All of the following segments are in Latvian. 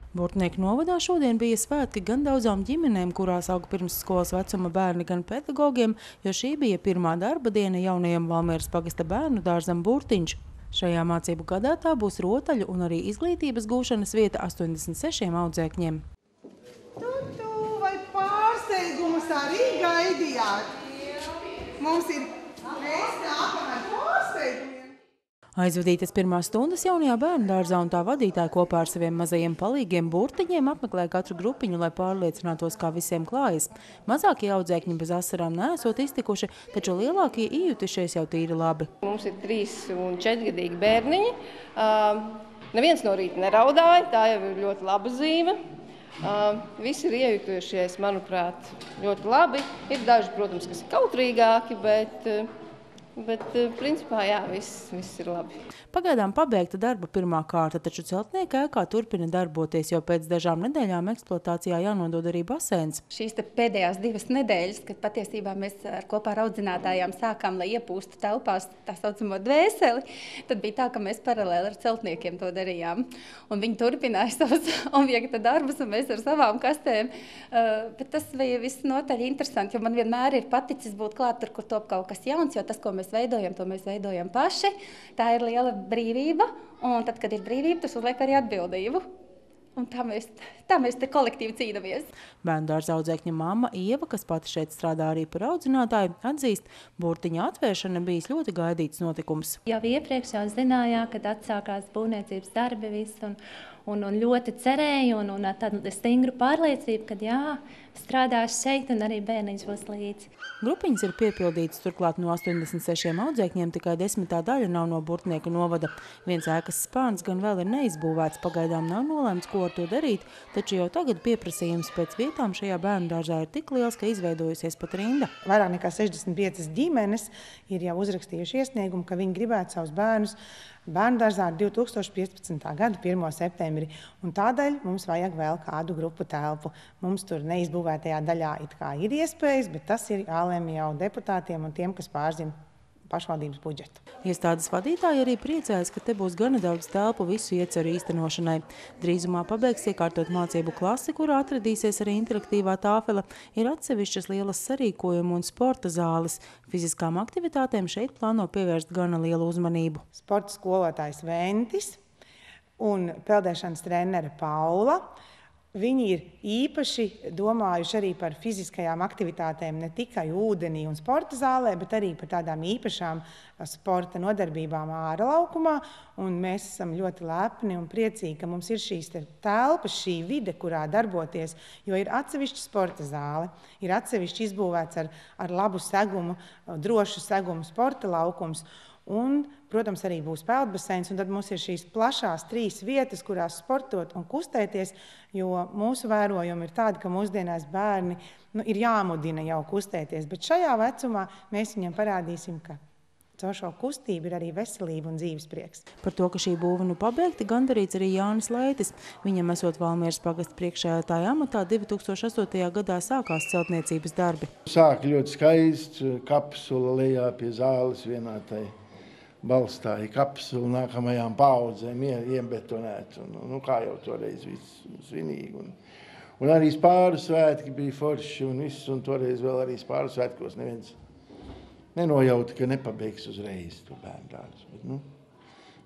Burtnieku novadā šodien bija svētki gan daudzām ģimenēm, kurās aug pirmsskolas vecuma bērni, gan pedagogiem, jo šī bija pirmā darba diena jaunajam Valmieras pagasta bērnu dārzam Burtiņš. Šajā mācību gadā tā būs rotaļu un arī izglītības gūšanas vieta 86 audzēkņiem. Tu vai pārsteigumus arī gaidījāt? Mums ir, mēs nākam ar pārsteigumiem. Aizvadītas pirmās stundas jaunajā bērnu dārzā un tā vadītāja kopā ar saviem mazajiem palīgiem Burtiņiem apmeklēja katru grupiņu, lai pārliecinātos, kā visiem klājas. Mazākie audzēkņi bez asarām neesot iztikuši, taču lielākie iejutušies jau tīri labi. Mums ir 3 un 4 gadīgi bērniņi. Neviens no rīta neraudāja, tā jau ir ļoti laba zīme. Visi ir iejutušies, manuprāt, ļoti labi. Ir daži, protams, kas ir kautrīgāki, bet principā, jā, viss ir labi. Pagaidām pabeigta darba pirmā kārta, taču celtnieka ēkā turpina darboties, jo pēc dažām nedēļām eksploatācijā jānodod arī baseins. Šīs pēdējās 2 nedēļas, kad patiesībā mēs kopā ar audzinātājām sākām, lai iepūstu telpās tā saucamo dvēseli, tad bija tā, ka mēs paralēli ar celtniekiem to darījām. Un viņi turpināja savus objekta darbus, un mēs ar savām kastēm. Bet tas bija visnotaļ interesanti, jo man vienmēr ir paticis būt klāt tur, kur top kaut kas jauns, jo tas, ko mēs veidojam, to mēs veidojam paši. Tā ir liela brīvība, un tad, kad ir brīvība, tas uzliek arī atbildību. Un tā mēs te kolektīvi cīnāmies. Bērnu dārza audzēkņa mamma Ieva, kas pati šeit strādā arī par audzinātāju, atzīst, Burtiņa atvēršana bijis ļoti gaidīts notikums. Jau iepriekš jau zinājā, kad atsākās būvniecības darbi viss, un ļoti cerēju, un tādu stingru pārliecību, ka jā, strādās šeit, un arī bērniņš būs līdzi. Grupiņas ir piepildītas, turklāt no 86 audzēkņiem tikai 10. daļa nav no Burtnieku novada. Viens ēkas spārns gan vēl ir neizbūvēts, pagaidām nav nolēmts, ko ar to darīt, taču jau tagad pieprasījums pēc vietām šajā bērnu dārzā ir tik liels, ka izveidojusies pat rinda. Vairāk nekā 65 ģimenes ir jau uzrakstījuši iesniegumu, ka viņi gribētu savus bērnus bērnu dārzā 2015. gada 1. septembrī. Un tādēļ mums vajag vēl kādu grupu telpu. Mums tur neizbūvētajā daļā it kā ir iespējas, bet tas ir jālemj jau deputātiem un tiem, kas pārzina pašvaldības budžetu. Iestādes vadītāji arī priecājas, ka te būs gana daudz telpu visu ieceru īstenošanai. Drīzumā pabeigs iekārtot mācību klasi, kurā atradīsies arī interaktīvā tāfele, ir atsevišķas lielas sarīkojumu un sporta zāles. Fiziskām aktivitātēm šeit plāno pievērst gana lielu uzmanību. Sporta skolotājs Ventis un peldēšanas trenere Paula. Viņi ir īpaši domājuši arī par fiziskajām aktivitātēm ne tikai ūdenī un sporta zālē, bet arī par tādām īpašām sporta nodarbībām ārlaukumā. Un mēs esam ļoti lepni un priecīgi, ka mums ir šīs telpas, šī vide, kurā darboties, jo ir atsevišķa sporta zāle, ir atsevišķi izbūvēts ar labu segumu, drošu segumu sporta laukums. Un, protams, arī būs peldbaseins, un tad mums ir šīs plašās 3 vietas, kurās sportot un kustēties, jo mūsu vērojumi ir tādi, ka mūsdienās bērni ir jāmudina jau kustēties, bet šajā vecumā mēs viņam parādīsim, ka caur šo kustību ir arī veselība un dzīvesprieks. Par to, ka šī būva nu pabeigta, gandarīts arī Jānis Leitis. Viņam esot Valmieras pagasta priekšsēdētāja amatā 2008. gadā sākās celtniecības darbi. Sāk ļoti skaists, kapsula lejā pie zāles vienā tai balstāja kapsulu nākamajām paudzēm iebetonēt, kā jau toreiz viss svinīgi. Un arī spāru svētki bija forši un viss, un toreiz vēl arī spāru svētkos neviens nenojauta, ka nepabeigs uzreiz to bērnu dārzu.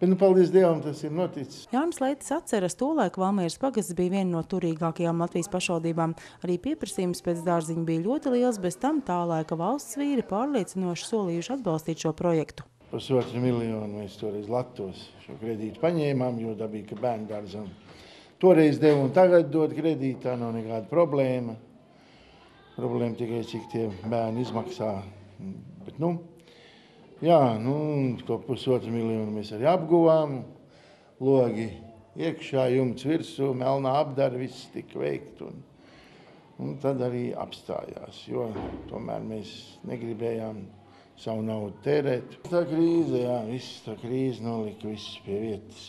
Bet paldies Dievam, tas ir noticis. Jānis Leitis atceras tolaik Valmieras pagasts bija viena no turīgākajām Latvijas pašvaldībām. Arī pieprasījums pēc dārziņa bija ļoti liels, bez tam tā laika valsts vīri pārliecinoši solījuši atbalstīt šo projektu. Par 1,5 miljonu mēs toreiz Latvos šo kredītu paņēmām, jo dabīgi, ka bērnu dārzam toreiz deva un tagad dod kredītu, tā nav nekāda problēma. Problēma tikai, cik tie bērni izmaksā. Bet, to 1,5 miljonu mēs arī apguvām, logi iekšā, jumts virsū, melnā apdara, viss tika veikt un tad arī apstājās, jo tomēr mēs negribējām savu naudu tērēt. Tā krīze, tā krīze nolika visus pie vietas.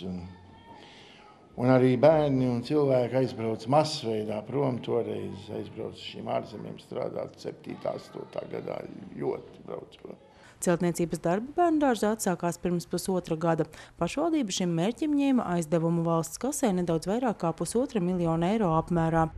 Un arī bērni un cilvēki aizbrauc masveidā prom toreiz, aizbrauc šīm ārzemēm strādāt 7. 8. gadā, ļoti brauc prom. Celtniecības darbi bērndārzā atsākās pirms pusotra gada. Pašvaldība šim mērķim ņēma aizdevumu valsts kasē nedaudz vairāk kā 1,5 miljonu eiro apmērā.